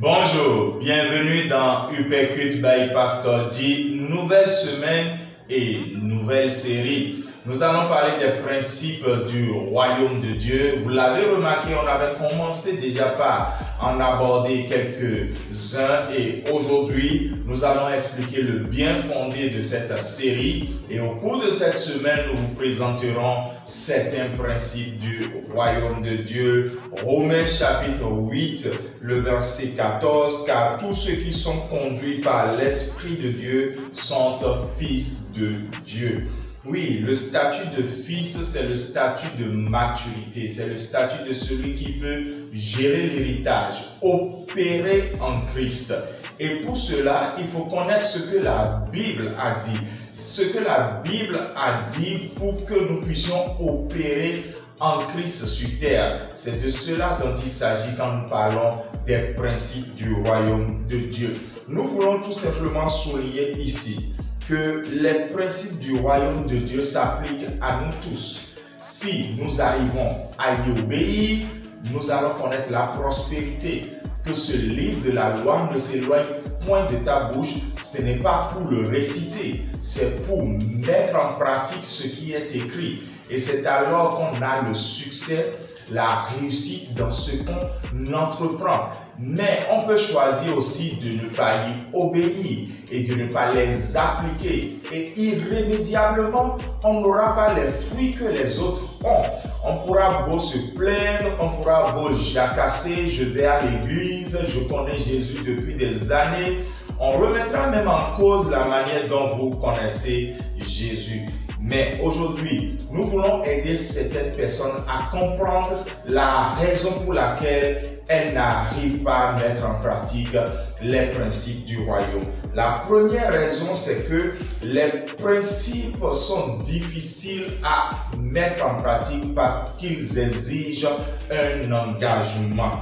Bonjour, bienvenue dans Uppercut by Pastor D, nouvelle semaine et nouvelle série. Nous allons parler des principes du royaume de Dieu. Vous l'avez remarqué, on avait commencé déjà par en aborder quelques-uns et aujourd'hui, nous allons expliquer le bien fondé de cette série et au cours de cette semaine, nous vous présenterons certains principes du royaume de Dieu. Romains chapitre 8, le verset 14, car tous ceux qui sont conduits par l'Esprit de Dieu sont fils de Dieu. Oui, le statut de fils, c'est le statut de maturité, c'est le statut de celui qui peut gérer l'héritage, opérer en Christ. Et pour cela, il faut connaître ce que la Bible a dit. Ce que la Bible a dit pour que nous puissions opérer en Christ sur terre. C'est de cela dont il s'agit quand nous parlons des principes du royaume de Dieu. Nous voulons tout simplement souligner ici que les principes du royaume de Dieu s'appliquent à nous tous. Si nous arrivons à y obéir, nous allons connaître la prospérité. Que ce livre de la loi ne s'éloigne point de ta bouche, ce n'est pas pour le réciter, c'est pour mettre en pratique ce qui est écrit. Et c'est alors qu'on a le succès, la réussite dans ce qu'on entreprend. Mais on peut choisir aussi de ne pas y obéir et de ne pas les appliquer. Et irrémédiablement, on n'aura pas les fruits que les autres ont. On pourra beau se plaindre, on pourra beau jacasser, je vais à l'église, je connais Jésus depuis des années. On remettra même en cause la manière dont vous connaissez Jésus. Mais aujourd'hui, nous voulons aider certaines personnes à comprendre la raison pour laquelle elles n'arrivent pas à mettre en pratique les principes du royaume. La première raison, c'est que les principes sont difficiles à mettre en pratique parce qu'ils exigent un engagement.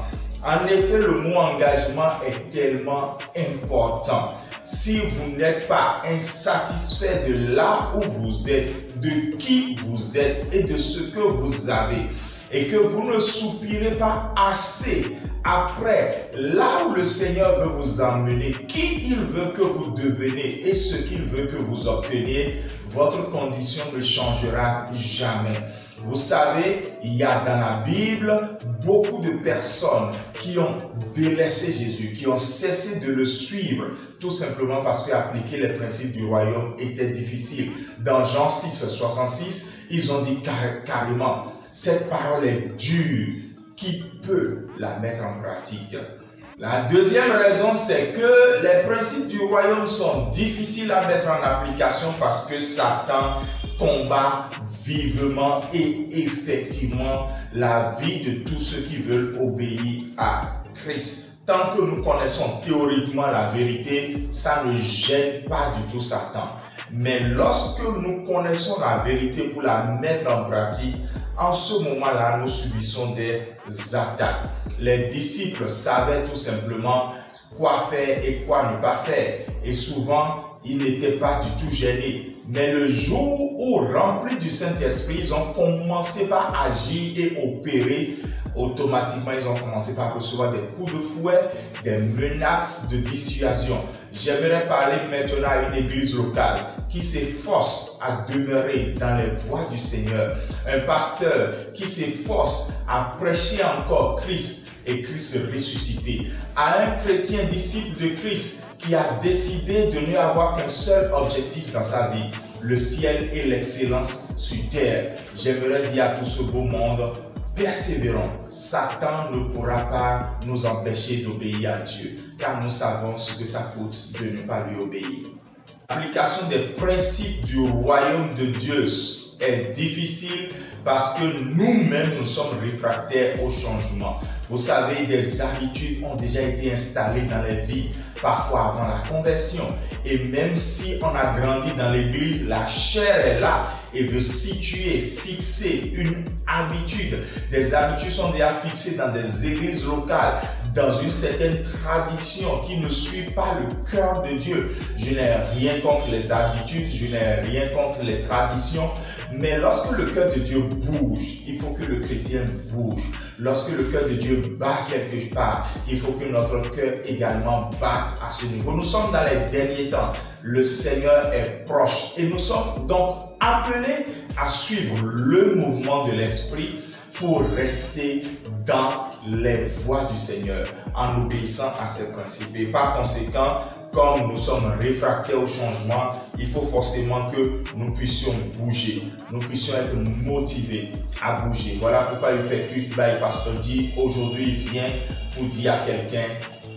En effet, le mot engagement est tellement important. Si vous n'êtes pas insatisfait de là où vous êtes, de qui vous êtes et de ce que vous avez, et que vous ne soupirez pas assez après là où le Seigneur veut vous emmener, qui il veut que vous deveniez et ce qu'il veut que vous obteniez, votre condition ne changera jamais. Vous savez, il y a dans la Bible beaucoup de personnes qui ont délaissé Jésus, qui ont cessé de le suivre, tout simplement parce qu'appliquer les principes du royaume était difficile. Dans Jean 6, 66, ils ont dit carrément, cette parole est dure, qui peut la mettre en pratique? La deuxième raison, c'est que les principes du royaume sont difficiles à mettre en application parce que Satan combat vivement et effectivement la vie de tous ceux qui veulent obéir à Christ. Tant que nous connaissons théoriquement la vérité, ça ne gêne pas du tout Satan. Mais lorsque nous connaissons la vérité pour la mettre en pratique, en ce moment-là, nous subissons des attaques. Les disciples savaient tout simplement quoi faire et quoi ne pas faire. Et souvent, ils n'étaient pas du tout gênés. Mais le jour où, remplis du Saint-Esprit, ils ont commencé par agir et opérer, automatiquement, ils ont commencé par recevoir des coups de fouet, des menaces de dissuasion. J'aimerais parler maintenant à une église locale qui s'efforce à demeurer dans les voies du Seigneur. Un pasteur qui s'efforce à prêcher encore Christ et Christ ressuscité. À un chrétien disciple de Christ qui a décidé de ne avoir qu'un seul objectif dans sa vie, le ciel et l'excellence sur terre. J'aimerais dire à tout ce beau monde, persévérons. Satan ne pourra pas nous empêcher d'obéir à Dieu, car nous savons ce que ça coûte de ne pas lui obéir. L'application des principes du royaume de Dieu est difficile parce que nous-mêmes, nous sommes réfractaires au changement. Vous savez, des habitudes ont déjà été installées dans les vies, parfois avant la conversion. Et même si on a grandi dans l'église, la chair est là et veut situer, fixer une habitude. Des habitudes sont déjà fixées dans des églises locales, dans une certaine tradition qui ne suit pas le cœur de Dieu. Je n'ai rien contre les habitudes, je n'ai rien contre les traditions, Mais lorsque le cœur de Dieu bouge, il faut que le chrétien bouge. Lorsque le cœur de Dieu bat quelque part, il faut que notre cœur également batte à ce niveau. Nous sommes dans les derniers temps. Le Seigneur est proche et nous sommes donc appelés à suivre le mouvement de l'Esprit pour rester dans les voies du Seigneur en obéissant à ses principes. Et par conséquent, comme nous sommes réfractaires au changement, il faut forcément que nous puissions bouger, nous puissions être motivés à bouger. Voilà pourquoi Upécute by Pasteur dit aujourd'hui il vient pour dire à quelqu'un: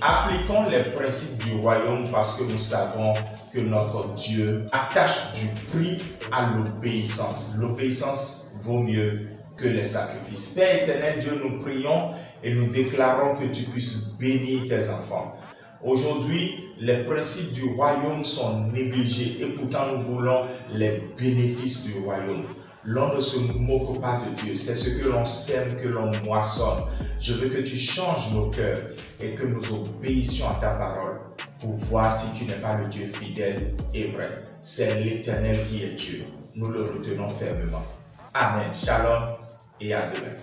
appliquons les principes du royaume parce que nous savons que notre Dieu attache du prix à l'obéissance. L'obéissance vaut mieux que les sacrifices. Père éternel Dieu, nous prions et nous déclarons que tu puisses bénir tes enfants. Aujourd'hui, les principes du royaume sont négligés et pourtant nous voulons les bénéfices du royaume. L'on ne se moque pas de Dieu, c'est ce que l'on sème que l'on moissonne. Je veux que tu changes nos cœurs et que nous obéissions à ta parole pour voir si tu n'es pas le Dieu fidèle et vrai. C'est l'Éternel qui est Dieu. Nous le retenons fermement. Amen. Shalom et à demain.